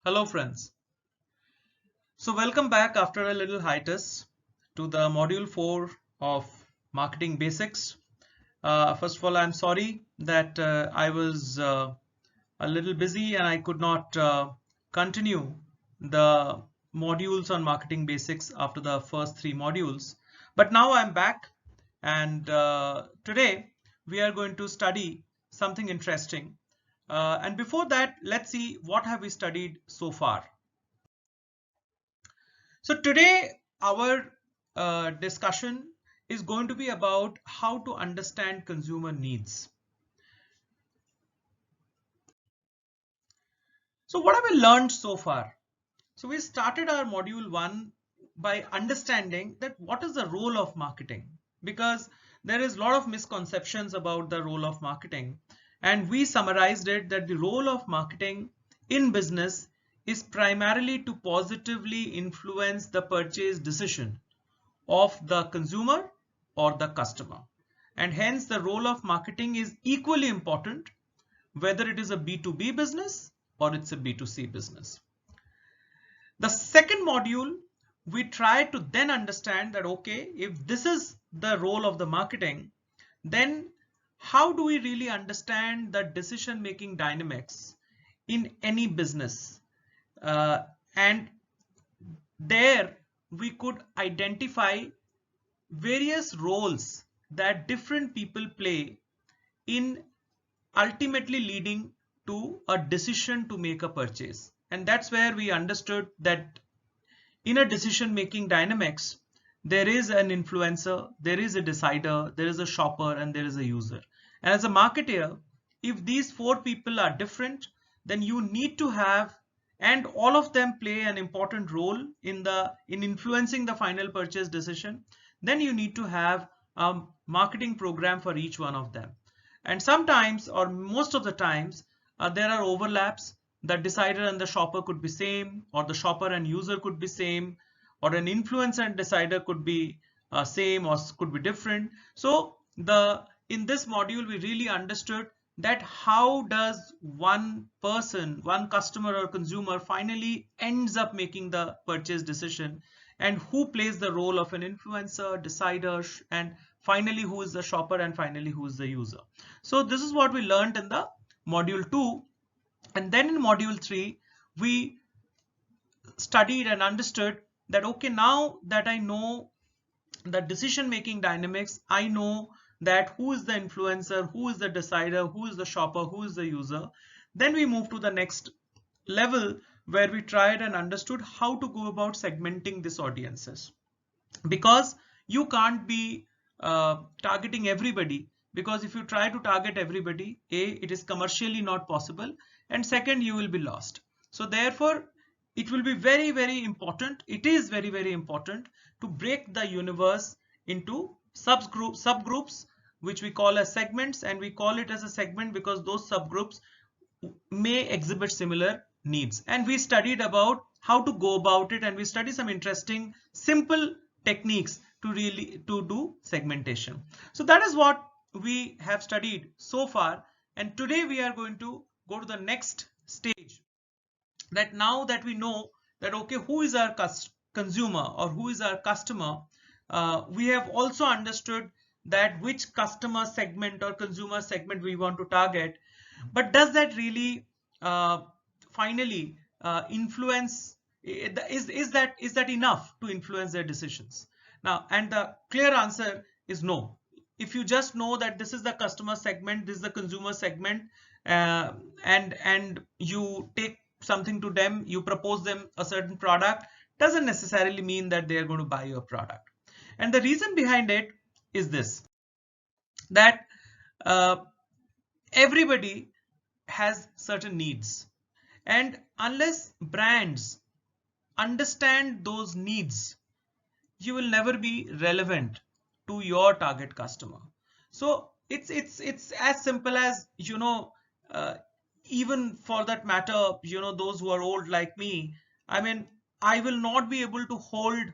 Hello friends. So welcome back after a little hiatus to the module 4 of marketing basics. First of all, I'm sorry that I was a little busy and I could not continue the modules on marketing basics after the first 3 modules. But now I'm back and today we are going to study something interesting. And before that, let's see what have we studied so far. So today our discussion is going to be about how to understand consumer needs. So what have we learned so far? So we started our module 1 by understanding that what is the role of marketing, because there is a lot of misconceptions about the role of marketing, and we summarized it that the role of marketing in business is primarily to positively influence the purchase decision of the consumer or the customer, and hence the role of marketing is equally important whether it is a B2B business or it's a B2C business. The second module, we try to then understand that okay, if this is the role of the marketing, then how do we really understand the decision making dynamics in any business, and there we could identify various roles that different people play in ultimately leading to a decision to make a purchase. And that's where we understood that in a decision making dynamics, there is an influencer, there is a decider, there is a shopper, and there is a user. And as a marketer, if these 4 people are different, then you need to have, and all of them play an important role in influencing the final purchase decision, then you need to have a marketing program for each one of them. And sometimes, or most of the times, there are overlaps. The decider and the shopper could be same, or the shopper and user could be same, or an influencer and decider could be same or could be different. So in this module we really understood that how does one person, one customer or consumer finally ends up making the purchase decision, and who plays the role of an influencer, decider, and finally who is the shopper, and finally who is the user. So this is what we learned in the module 2. And then in module 3, we studied and understood that okay, now that I know the decision making dynamics, I know that who is the influencer, who is the decider, who is the shopper, who is the user. Then we move to the next level where we tried and understood how to go about segmenting these audiences, because you can't be targeting everybody, because if you try to target everybody, it is commercially not possible, and second, you will be lost. So therefore it will be very important, it is very important to break the universe into subgroups which we call as segments, and we call it as a segment because those subgroups may exhibit similar needs. And we studied about how to go about it, and we studied some interesting simple techniques to do segmentation. So that is what we have studied so far, and today we are going to go to the next stage, that now that we know that okay, who is our consumer or who is our customer, we have also understood that which customer segment or consumer segment we want to target. But does that really finally influence, is that enough to influence their decisions? Now, and the clear answer is no. If you just know that this is the customer segment, this is the consumer segment, and you take something to them, you propose them a certain product, doesn't necessarily mean that they are going to buy your product. And the reason behind it is this, that everybody has certain needs, and unless brands understand those needs, you will never be relevant to your target customer. So it's as simple as, uh, even for that matter, those who are old like me, I mean, I will not be able to hold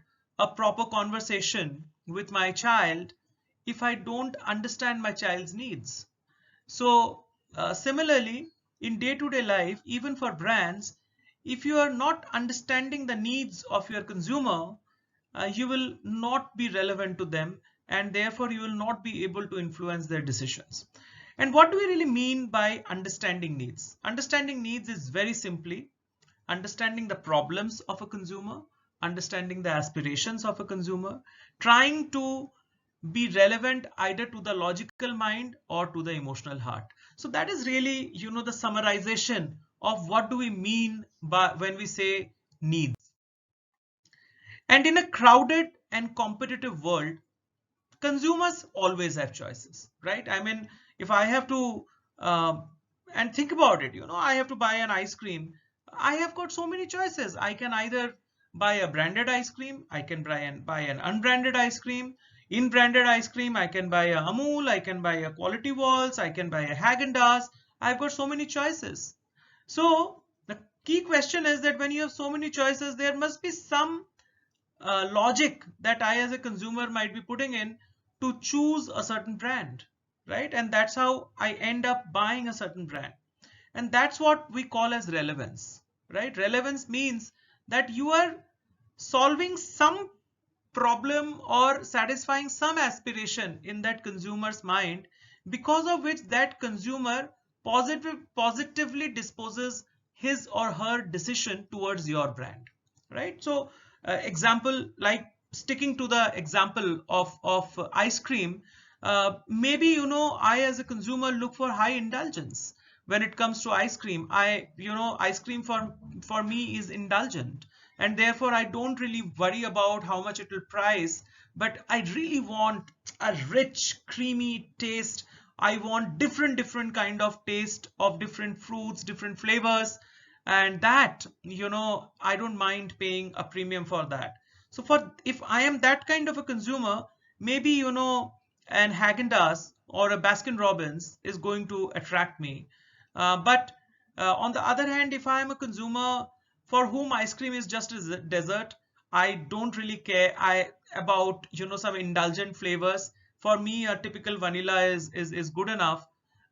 a proper conversation with my child if I don't understand my child's needs. So similarly, in day-to-day life, even for brands, if you are not understanding the needs of your consumer, you will not be relevant to them, and therefore you will not be able to influence their decisions. And what do we really mean by understanding needs? Understanding needs is very simply understanding the problems of a consumer, understanding the aspirations of a consumer, trying to be relevant either to the logical mind or to the emotional heart. So that is really, the summarization of what do we mean by when we say needs. And in a crowded and competitive world, consumers always have choices, right? I mean, if I have to, and think about it, I have to buy an ice cream. I have got so many choices. I can either buy a branded ice cream, I can buy an unbranded ice cream. In branded ice cream, I can buy a Amul, I can buy a Quality Walls, I can buy a Haagen-Dazs. I've got so many choices. So the key question is that when you have so many choices, there must be some logic that I as a consumer might be putting in to choose a certain brand, right? And that's how I end up buying a certain brand. And that's what we call as relevance, right? Relevance means that you are solving some problem or satisfying some aspiration in that consumer's mind, because of which that consumer positively disposes his or her decision towards your brand, right? So example, like sticking to the example of ice cream, maybe I as a consumer look for high indulgence when it comes to ice cream. Ice cream for me is indulgent, and therefore I don't really worry about how much it will price, but I really want a rich creamy taste. I want different kind of taste of different fruits, different flavors, and that, I don't mind paying a premium for that. So for if I am that kind of a consumer, maybe an Haagen-Dazs or a Baskin Robbins is going to attract me. But on the other hand, if I am a consumer for whom ice cream is just a dessert, I don't really care about some indulgent flavors. For me, a typical vanilla is good enough,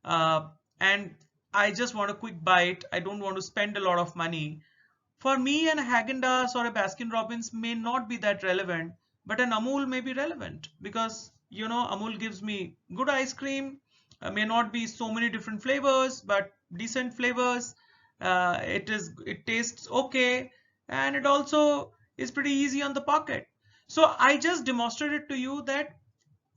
and I just want a quick bite. I don't want to spend a lot of money. For me, an Haagen-Dazs or a Baskin-Robbins may not be that relevant, but an Amul may be relevant because Amul gives me good ice cream. May not be so many different flavors, but decent flavors. It tastes okay, and it also is pretty easy on the pocket. So I just demonstrated to you that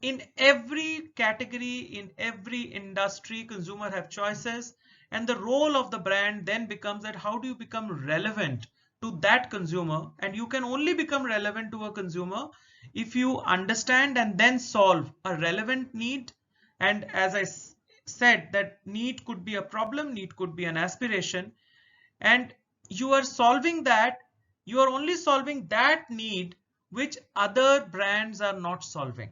in every category, in every industry, consumer have choices, and the role of the brand then becomes that how do you become relevant to that consumer. And you can only become relevant to a consumer if you understand and then solve a relevant need. And as I said, that need could be a problem, need could be an aspiration, and you are solving that. You are only solving that need which other brands are not solving.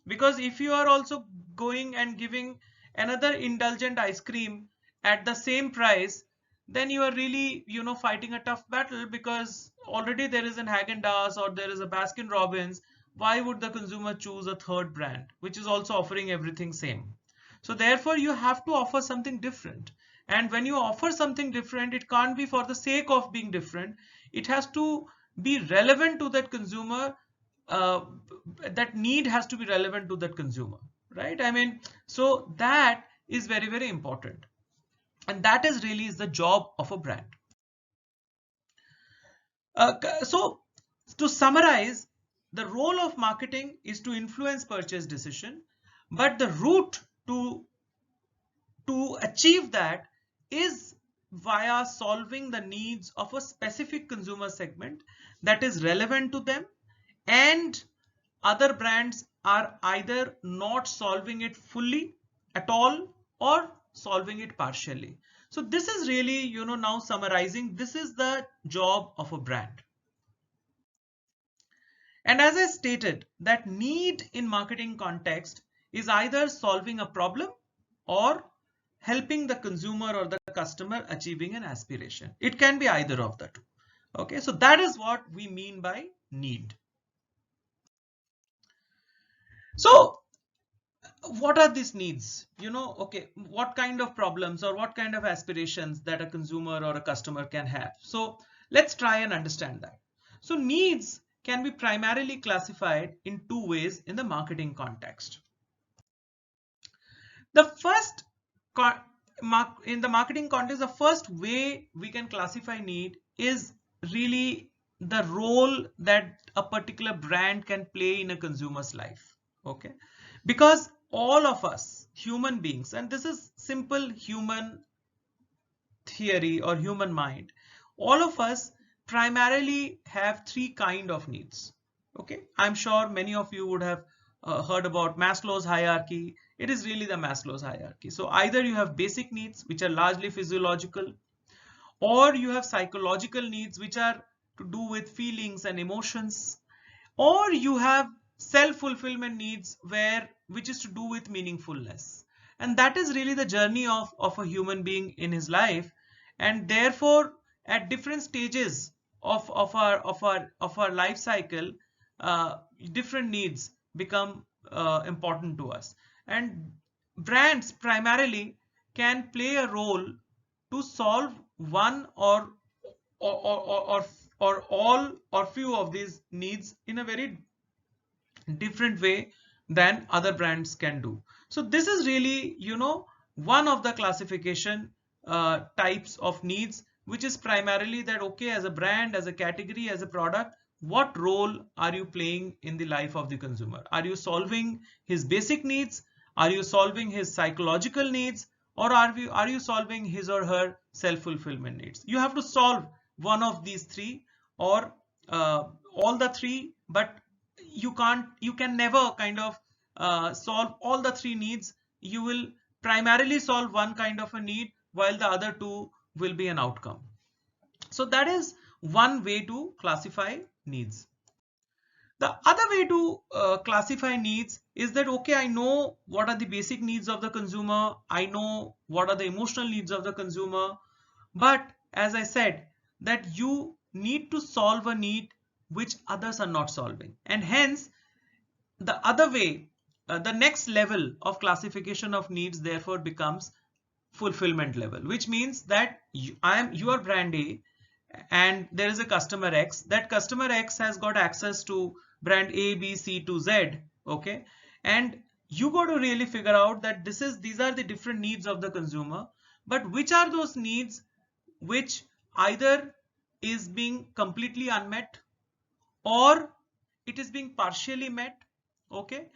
Because if you are also going and giving another indulgent ice cream at the same price, then you are really fighting a tough battle, because already there is an Haagen-Dazs or there is a Baskin Robbins. Why would the consumer choose a third brand which is also offering everything same? So therefore you have to offer something different, and when you offer something different, it can't be for the sake of being different. It has to be relevant to that consumer. uh, that need has to be relevant to that consumer, right? I mean, so that is very important, and that is really is the job of a brand. So to summarize, the role of marketing is to influence purchase decision, but the route to achieve that is via solving the needs of a specific consumer segment that is relevant to them, and other brands are either not solving it fully at all or solving it partially. So this is really, now summarizing, this is the job of a brand. And as I stated, that need in marketing context is either solving a problem or helping the consumer or the customer achieving an aspiration. It can be either of the two. Okay, so that is what we mean by need. So what are these needs? Okay, what kind of problems or what kind of aspirations that a consumer or a customer can have? So let's try and understand that. So needs can be primarily classified in two ways in the marketing context. The first in the marketing context, the first way we can classify need is really the role that a particular brand can play in a consumer's life. Okay, because all of us human beings, and this is simple human theory or human mind, all of us primarily have three kind of needs. Okay, I'm sure many of you would have heard about Maslow's hierarchy. It is really the Maslow's hierarchy. So either you have basic needs, which are largely physiological, or you have psychological needs, which are to do with feelings and emotions, or you have self-fulfillment needs, which is to do with meaningfulness. And that is really the journey of a human being in his life. And therefore, at different stages of our life cycle, uh, different needs become important to us. And brands primarily can play a role to solve one or all or few of these needs in a very different way than other brands can do. So this is really, one of the classification types of needs, which is primarily that, okay, as a brand, as a category, as a product, what role are you playing in the life of the consumer? Are you solving his basic needs? Are you solving his psychological needs? Or are you solving his or her self-fulfillment needs? You have to solve one of these three, or all the three, but you can never kind of solve all the three needs. You will primarily solve one kind of a need, while the other two will be an outcome. So that is one way to classify needs. The other way to classify needs is that, okay, I know what are the basic needs of the consumer, I know what are the emotional needs of the consumer, but as I said, that you need to solve a need which others are not solving. And hence, the other way, the next level of classification of needs therefore becomes fulfillment level, which means that you are brand A, and there is a customer X. That customer X has got access to brand A, B, C to Z. Okay, and you got to really figure out that these are the different needs of the consumer, but which are those needs which either is being completely unmet, or it is being partially met. Okay,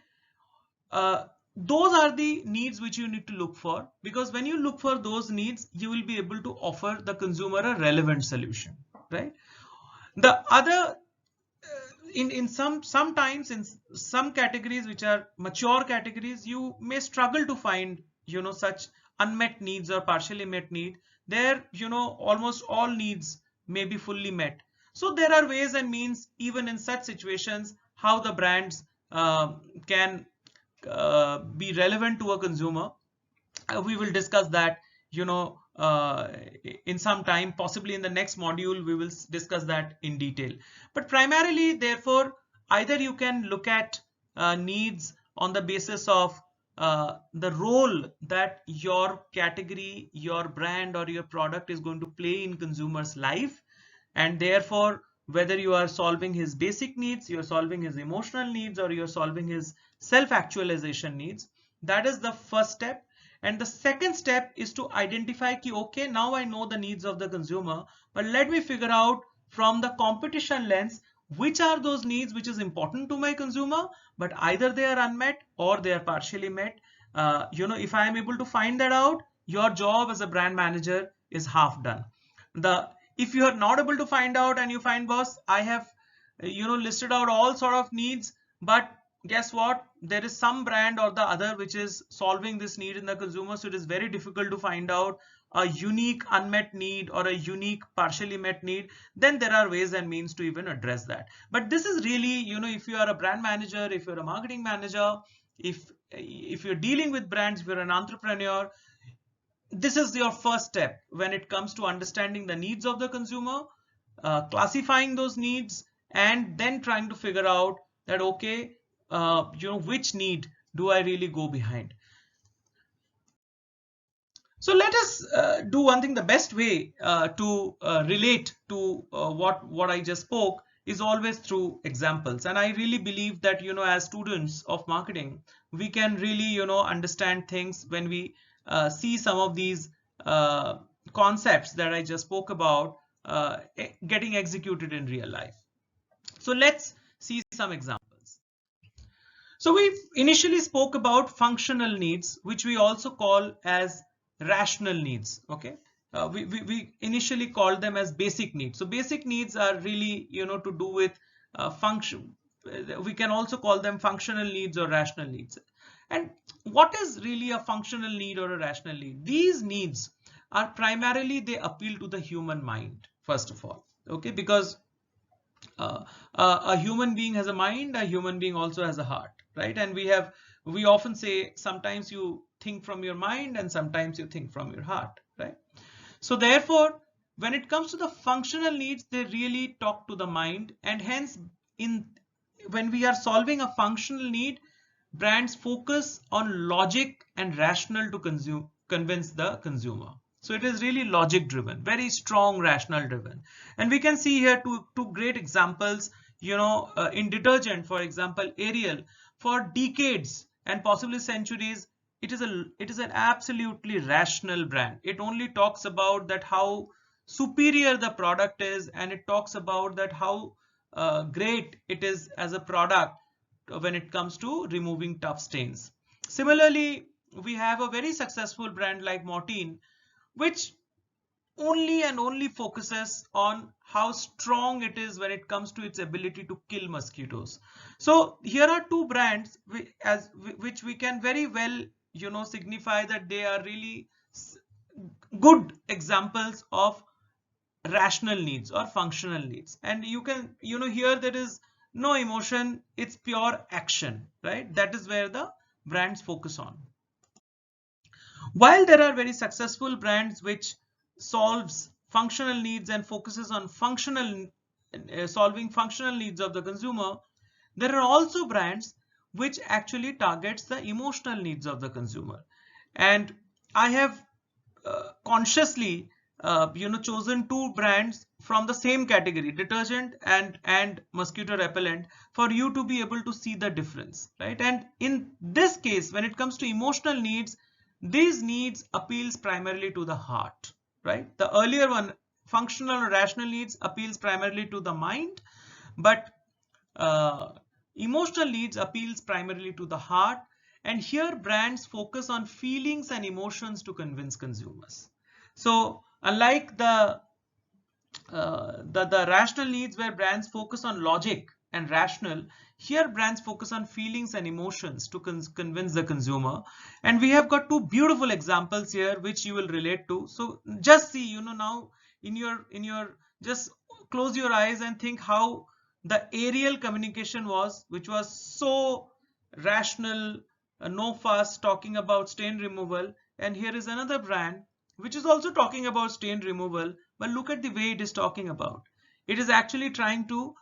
uh, those are the needs which you need to look for, because when you look for those needs, you will be able to offer the consumer a relevant solution, right? The other, in sometimes in some categories which are mature categories, you may struggle to find such unmet needs or partially met need. There, almost all needs may be fully met. So there are ways and means, even in such situations, how the brands can be relevant to a consumer. We will discuss that, in some time, possibly in the next module we will discuss that in detail. But primarily, therefore, either you can look at needs on the basis of the role that your category, your brand, or your product is going to play in consumers life, and therefore whether you are solving his basic needs, you're solving his emotional needs, or you're solving his self-actualization needs. That is the first step. And the second step is to identify ki, okay, now I know the needs of the consumer, but let me figure out from the competition lens, which are those needs which is important to my consumer, but either they are unmet or they are partially met. If I am able to find that out, your job as a brand manager is half done. If you are not able to find out, and you find, boss, I have listed out all sort of needs, but guess what, there is some brand or the other which is solving this need in the consumer, so it is very difficult to find out a unique unmet need or a unique partially met need. Then there are ways and means to even address that. But this is really, if you are a brand manager, if you're a marketing manager, if you're dealing with brands, if you're an entrepreneur, this is your first step when it comes to understanding the needs of the consumer, classifying those needs, and then trying to figure out that, okay, which need do I really go behind? So let us do one thing. The best way to relate to what I just spoke is always through examples. And I really believe that, as students of marketing, we can really, understand things when we see some of these uh, concepts that I just spoke about getting executed in real life. So let's see some examples. So we initially spoke about functional needs, which we also call as rational needs. Okay. We initially called them as basic needs. So basic needs are really, to do with function. We can also call them functional needs or rational needs. And what is really a functional need or a rational need? These needs are primarily, they appeal to the human mind, first of all. Okay. Because uh, a human being has a mind, a human being also has a heart, right? And we often say sometimes you think from your mind and sometimes you think from your heart, right? So therefore, when it comes to the functional needs, they really talk to the mind, and hence in when we are solving a functional need, brands focus on logic and rational to convince the consumer. So it is really logic driven, very strong rational driven. And we can see here two great examples, in detergent, for example, Ariel. For decades and possibly centuries, it is an absolutely rational brand. It only talks about that how superior the product is, and it talks about that how great it is as a product when it comes to removing tough stains. Similarly, we have a very successful brand like Mortein, which only and only focuses on how strong it is when it comes to its ability to kill mosquitoes. So here are two brands which we can very well, signify that they are really good examples of rational needs or functional needs. And you can, here there is no emotion, it's pure action, right? That is where the brands focus on. While there are very successful brands which solves functional needs and focuses on solving functional needs of the consumer, there are also brands which actually targets the emotional needs of the consumer. And I have consciously chosen two brands from the same category, detergent and mosquito repellent, for you to be able to see the difference, right? And in this case, when it comes to emotional needs, these needs appeals primarily to the heart, right? The earlier one, functional or rational needs, appeals primarily to the mind, but uh, emotional needs appeals primarily to the heart. And here brands focus on feelings and emotions to convince consumers. So unlike the rational needs where brands focus on logic and rational, here brands focus on feelings and emotions to convince the consumer. And we have got two beautiful examples here which you will relate to. So just see, now in your just close your eyes and think how the aerial communication was, which was so rational, no fuss, talking about stain removal. And here is another brand which is also talking about stain removal, but look at the way it is talking about. It is actually trying to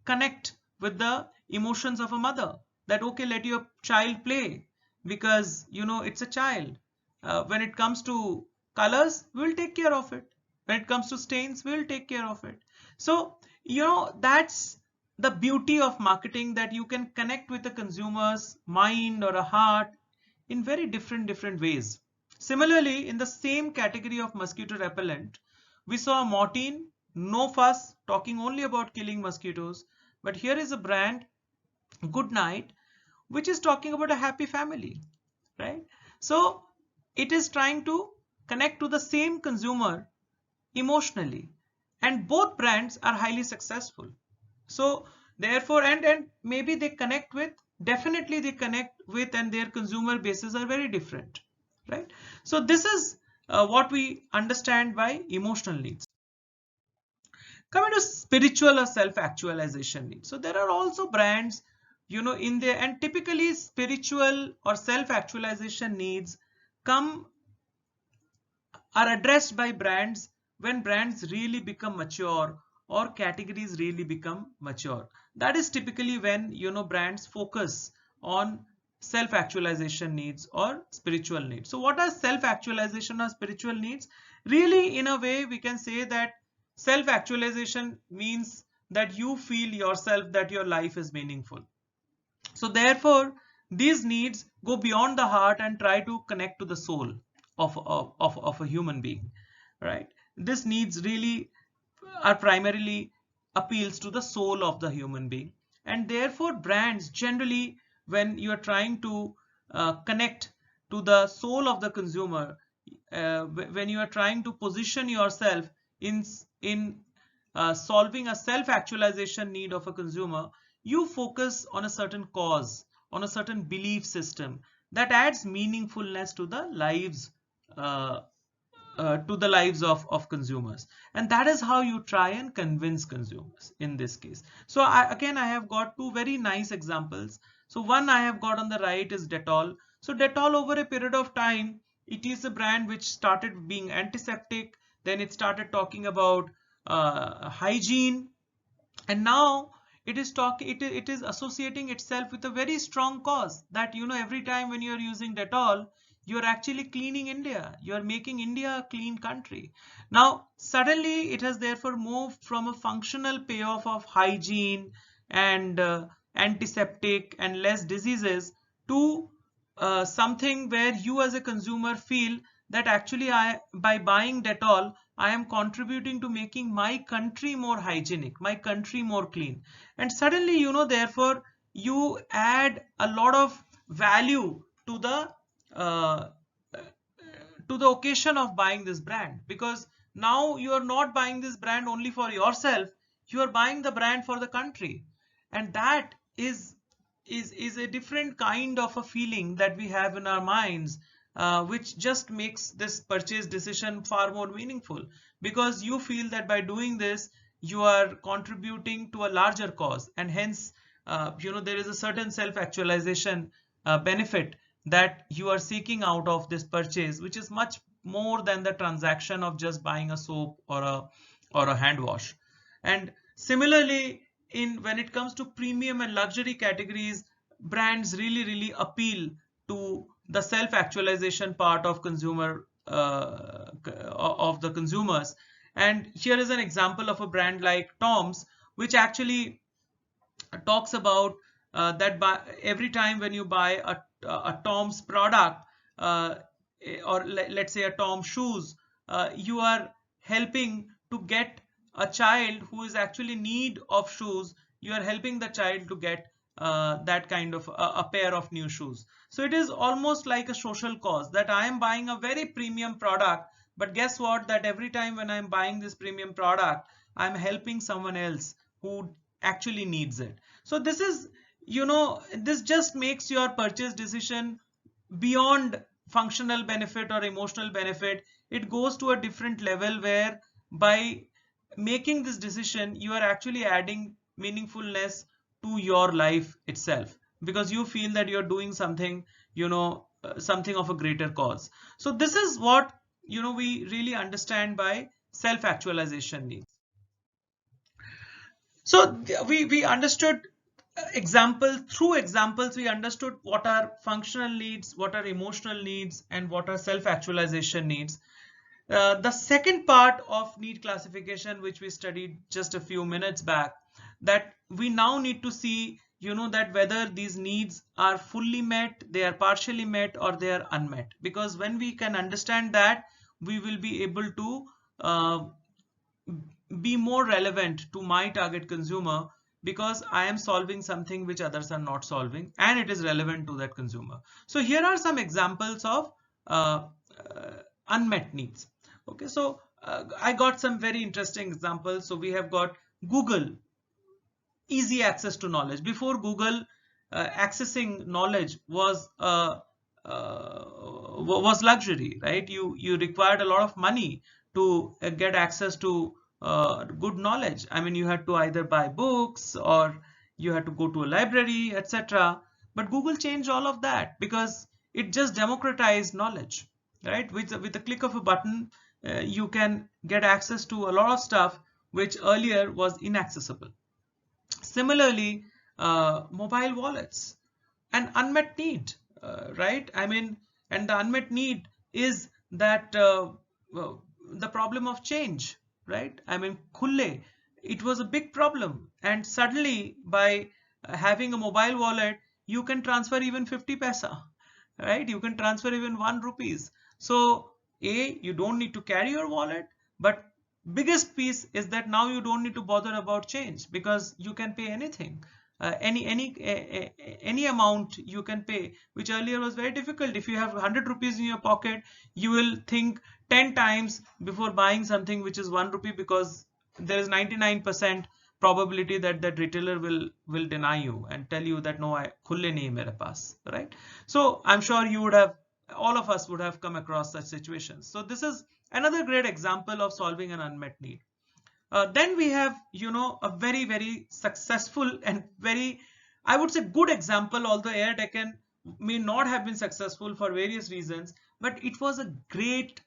connect with the emotions of a mother, that okay, let your child play because it's a child. When it comes to colors, we'll take care of it. When it comes to stains, we'll take care of it. So that's the beauty of marketing, that you can connect with the consumer's mind or a heart in very different ways. Similarly, in the same category of mosquito repellent, we saw Mortein, no fuss, talking only about killing mosquitoes. But here is a brand, Good Night, which is talking about a happy family, right? So it is trying to connect to the same consumer emotionally, and both brands are highly successful. So therefore, and maybe they connect with, definitely they connect with, and their consumer bases are very different, right? So this is what we understand by emotional needs. Coming to spiritual or self-actualization needs, so there are also brands in there, and typically spiritual or self-actualization needs come are addressed by brands when brands really become mature or categories really become mature. That is typically when brands focus on self-actualization needs or spiritual needs. So what are self-actualization or spiritual needs? Really, in a way, we can say that self-actualization means that you feel yourself that your life is meaningful. So therefore, these needs go beyond the heart and try to connect to the soul of a human being, right? This needs really are primarily appeals to the soul of the human being, and therefore brands generally, when you are trying to connect to the soul of the consumer, when you are trying to position yourself in solving a self-actualization need of a consumer, you focus on a certain cause, on a certain belief system that adds meaningfulness uh, to the lives of consumers. And that is how you try and convince consumers in this case. So again, I have got two very nice examples. So one I have got on the right is Dettol. So Dettol, over a period of time, it is a brand which started being antiseptic, then it started talking about hygiene, and now it is associating itself with a very strong cause, that every time when you are using Dettol, you are actually cleaning India, you are making India a clean country. Now suddenly it has therefore moved from a functional payoff of hygiene and antiseptic and less diseases to something where you as a consumer feel that actually by buying Dettol, I am contributing to making my country more hygienic, my country more clean. And suddenly, therefore, you add a lot of value uh, to the occasion of buying this brand, because now you are not buying this brand only for yourself, you are buying the brand for the country. And that is a different kind of a feeling that we have in our minds, which just makes this purchase decision far more meaningful, because you feel that by doing this you are contributing to a larger cause, and hence there is a certain self-actualization benefit that you are seeking out of this purchase, which is much more than the transaction of just buying a soap or a hand wash. And similarly, in when it comes to premium and luxury categories, brands really appeal to the self actualization part of consumer of the consumers. And here is an example of a brand like Tom's, which actually talks about that by every time when you buy a Tom's product, uh, or let's say a Tom shoes, you are helping to get a child who is actually in need of shoes, you are helping the child to get that kind of a pair of new shoes. So it is almost like a social cause, that I am buying a very premium product, but guess what, that every time when I'm buying this premium product, I'm helping someone else who actually needs it. So this is, this just makes your purchase decision beyond functional benefit or emotional benefit. It goes to a different level, where by making this decision you are actually adding meaningfulness to your life itself, because you feel that you're doing something, something of a greater cause. So this is what we really understand by self actualization needs. So we understood through examples, we understood what are functional needs, what are emotional needs, and what are self-actualization needs. The second part of need classification, which we studied just a few minutes back, that we now need to see, that whether these needs are fully met, they are partially met, or they are unmet. Because when we can understand that, we will be able to uh, be more relevant to my target consumer, because I am solving something which others are not solving, and it is relevant to that consumer. So here are some examples of unmet needs. Okay, so I got some very interesting examples. So we have got Google, easy access to knowledge. Before Google, accessing knowledge was luxury, right? You required a lot of money to get access to good knowledge. I mean, you had to either buy books or you had to go to a library, etc. But Google changed all of that, because it just democratized knowledge, right? With the click of a button, you can get access to a lot of stuff which earlier was inaccessible. Similarly, mobile wallets. an unmet need, right? I mean, and the unmet need is that well, the problem of change, right? I mean, khulle, it was a big problem, and suddenly by having a mobile wallet, you can transfer even 50 paisa, right? You can transfer even 1 rupees. So, you don't need to carry your wallet, but biggest piece is that now you don't need to bother about change because you can pay anything, any amount you can pay, which earlier was very difficult. If you have 100 rupees in your pocket, you will think 10 times before buying something which is 1 rupee, because there is 99% probability that that retailer will deny you and tell you that no, I khulle nahi hai mere paas, right? So I'm sure you would have, all of us would have come across such situations. So this is another great example of solving an unmet need. Then we have, a very, very successful and very, I would say, good example, although Air Deccan may not have been successful for various reasons, but it was a great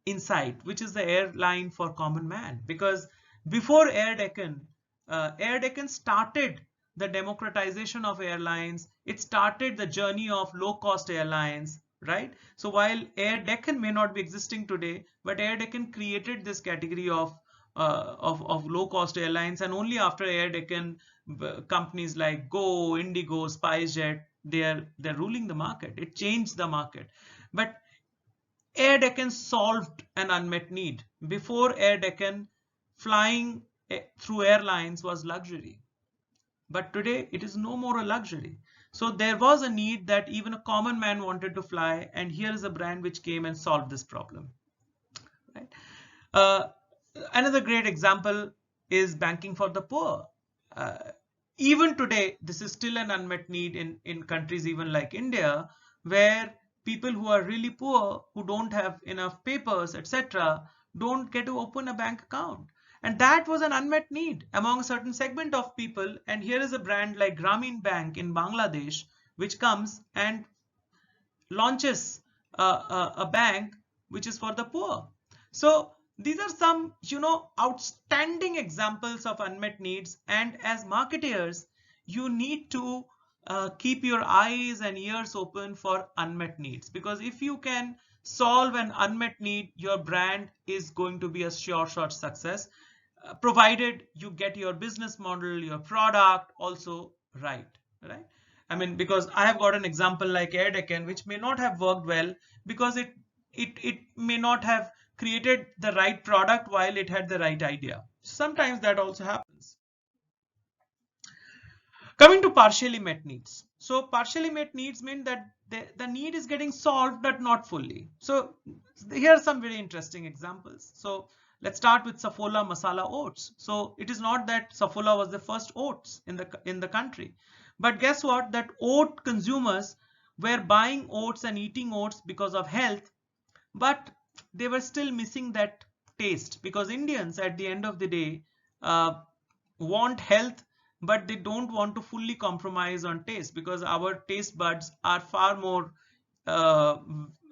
insight, which is the airline for common man. Because before Air Deccan started the democratization of airlines. It started the journey of low-cost airlines, right? So while Air Deccan may not be existing today, but Air Deccan created this category of low-cost airlines, and only after Air Deccan, companies like Go, Indigo, SpiceJet, they're ruling the market. It changed the market. But Air Deccan solved an unmet need. Before Air Deccan, flying through airlines was luxury. But today it is no more a luxury. So there was a need that even a common man wanted to fly, and here is a brand which came and solved this problem. Right? Uh, Another great example is banking for the poor. Uh, Even today, this is still an unmet need in countries even like India, where people who are really poor, who don't have enough papers, etc., don't get to open a bank account. And that was an unmet need among a certain segment of people. And here is a brand like Grameen Bank in Bangladesh, which comes and launches a bank which is for the poor. So these are some, outstanding examples of unmet needs. And as marketers, you need to keep your eyes and ears open for unmet needs, because if you can solve an unmet need, your brand is going to be a sure shot success, provided you get your business model, your product also right, right? I mean, because I have got an example like Air Deccan, which may not have worked well because it may not have created the right product while it had the right idea. Sometimes that also happens. Coming to partially met needs. So partially met needs mean that the need is getting solved, but not fully. So here are some very interesting examples. So let's start with Saffola masala oats. So it is not that Saffola was the first oats in the country, but guess what? That oat consumers were buying oats and eating oats because of health, but they were still missing that taste, because Indians at the end of the day uh, want health, but they don't want to fully compromise on taste, because our taste buds are far more, uh,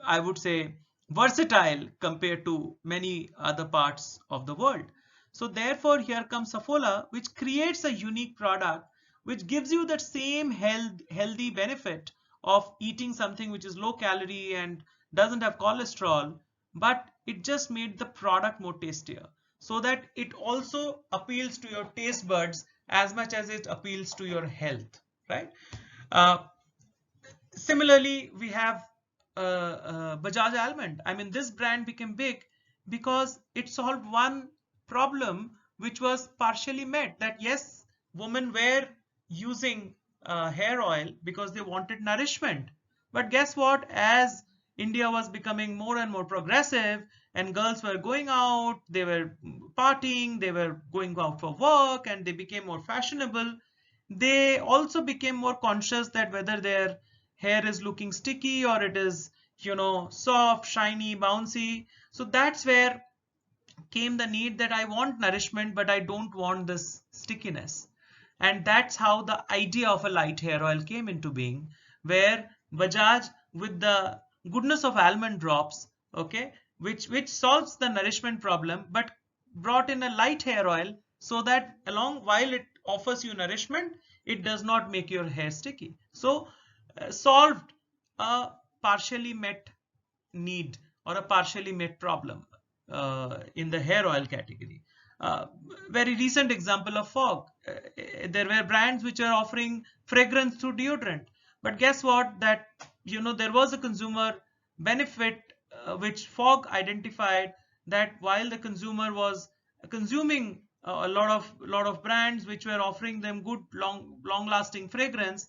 I would say, versatile compared to many other parts of the world. So therefore, here comes Saffola, which creates a unique product which gives you that same healthy benefit of eating something which is low calorie and doesn't have cholesterol, but it just made the product more tastier, so that it also appeals to your taste buds as much as it appeals to your health, right? Uh, Similarly, we have Bajaj Almond. I mean, this brand became big because it solved one problem which was partially met. That yes, women were using hair oil because they wanted nourishment. But guess what? As India was becoming more and more progressive, and girls were going out, they were partying, they were going out for work, and they became more fashionable. They also became more conscious that whether their hair is looking sticky or it is, soft, shiny, bouncy. So that's where came the need that I want nourishment, but I don't want this stickiness. And that's how the idea of a light hair oil came into being, where Bajaj, with the goodness of almond drops, okay, which solves the nourishment problem, but brought in a light hair oil, so that along while it offers you nourishment, it does not make your hair sticky. So solved a partially met need or a partially met problem in the hair oil category. Very recent example of fog. There were brands which are offering fragrance through deodorant, but guess what? That there was a consumer benefit which fog identified, that while the consumer was consuming a lot of brands which were offering them good long lasting fragrance,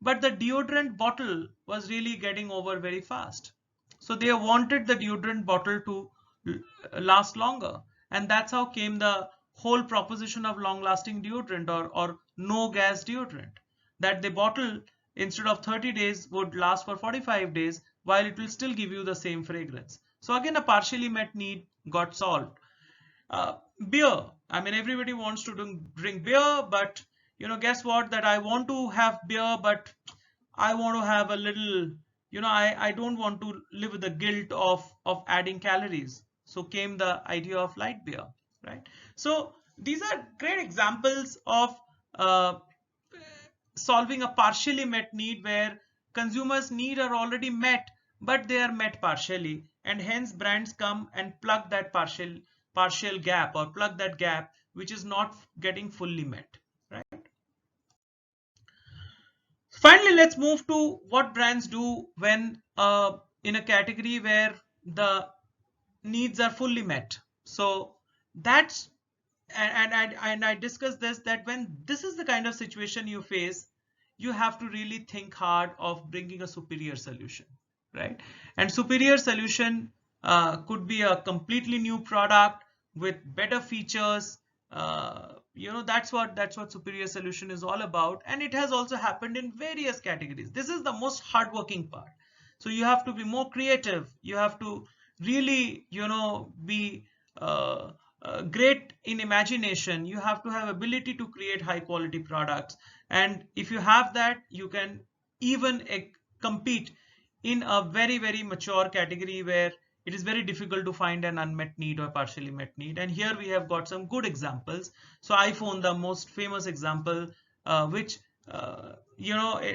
but the deodorant bottle was really getting over very fast. So they wanted the deodorant bottle to last longer. And that's how came the whole proposition of long lasting deodorant, or no gas deodorant. That the bottle, instead of 30 days, would last for 45 days, while it will still give you the same fragrance. So again, a partially met need got solved. Beer. I mean, everybody wants to drink beer, but guess what? That I want to have beer, but I want to have a little, I don't want to live with the guilt of adding calories. So came the idea of light beer, right? So these are great examples of uh, solving a partially met need, where consumers' need are already met, but they are met partially, and hence brands come and plug that partial gap, or plug that gap which is not getting fully met, right? Finally, let's move to what brands do when in a category where the needs are fully met. So that's, and I discussed this, that when this is the kind of situation you face, you have to really think hard of bringing a superior solution, right? And superior solution could be a completely new product with better features. That's what superior solution is all about, and it has also happened in various categories. This is the most hardworking part. So you have to be more creative. You have to really, be great in imagination. You have to have ability to create high quality products, and if you have that, you can even compete in a very very mature category where it is very difficult to find an unmet need or partially met need. And here we have got some good examples. So iPhone, the most famous example, which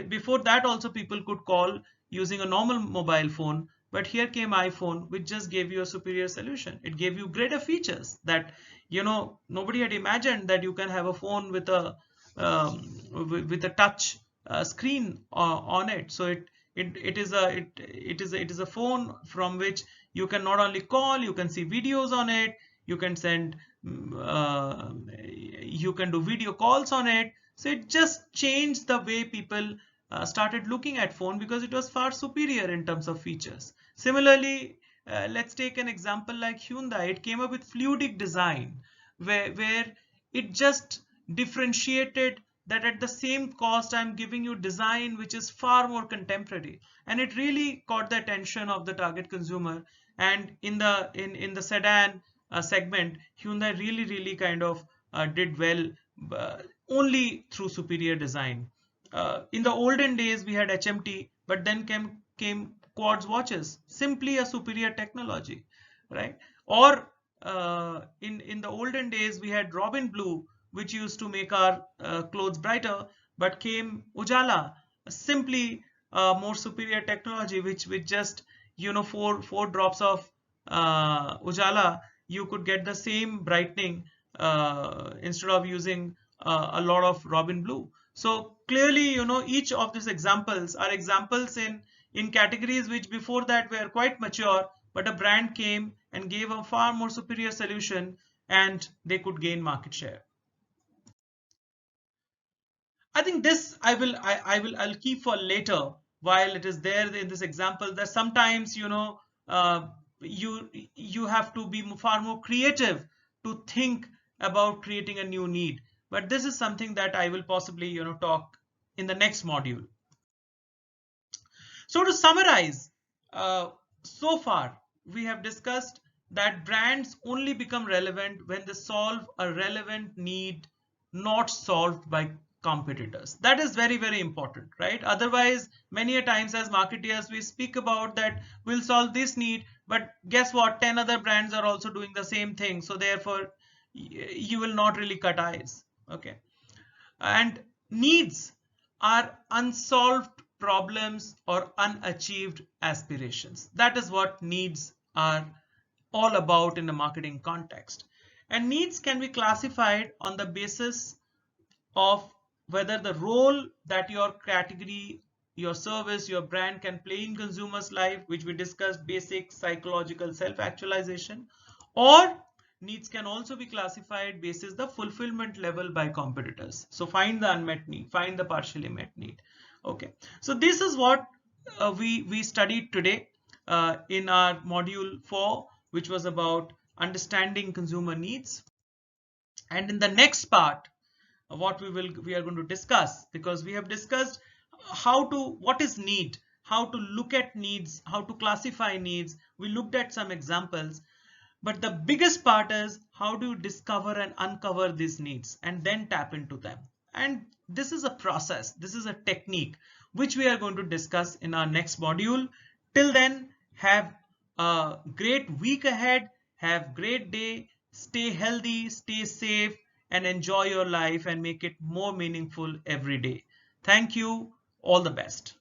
before that also people could call using a normal mobile phone, but here came iPhone, which just gave you a superior solution. It gave you greater features that nobody had imagined, that you can have a phone with a with a touch screen on it. So it is a phone from which you can not only call, you can see videos on it, you can send you can do video calls on it. So it just changed the way people started looking at phone, because it was far superior in terms of features. Similarly, let's take an example like Hyundai. It came up with fluidic design, where it just differentiated that at the same cost I'm giving you design which is far more contemporary, and it really caught the attention of the target consumer. And in the sedan segment, Hyundai really kind of did well, only through superior design. In the olden days we had HMT, but then came quartz watches, simply a superior technology, right? Or in the olden days we had Robin Blue, which used to make our clothes brighter, but came Ujala, simply more superior technology, which with just four drops of Ujala, you could get the same brightening instead of using a lot of Robin Blue. So clearly, each of these examples are examples in categories which before that were quite mature, but a brand came and gave a far more superior solution, and they could gain market share. I think this I'll keep for later, while it is there in this example, that sometimes you have to be far more creative to think about creating a new need. But this is something that I will possibly talk in the next module. So to summarize, so far we have discussed that brands only become relevant when they solve a relevant need not solved by competitors. That is very very important, right? Otherwise, many a times as marketeers we speak about that we'll solve this need, but guess what, 10 other brands are also doing the same thing, so therefore you will not really cut eyes. Okay. And needs are unsolved problems, or unachieved aspirations. That is what needs are all about in a marketing context. And needs can be classified on the basis of whether the role that your category, your service, your brand can play in consumers' life, which we discussed, basic psychological self-actualization, or needs can also be classified basis the fulfillment level by competitors. So find the unmet need, find the partially met need. Okay, so this is what we studied today in our module 4, which was about understanding consumer needs. And in the next part, what we are going to discuss, because we have discussed what is need, how to look at needs, how to classify needs. We looked at some examples, but the biggest part is how do you discover and uncover these needs and then tap into them. And this is a process, this is a technique which we are going to discuss in our next module. Till then, have a great week ahead, have great day, stay healthy, stay safe, and enjoy your life and make it more meaningful every day. Thank you. All the best.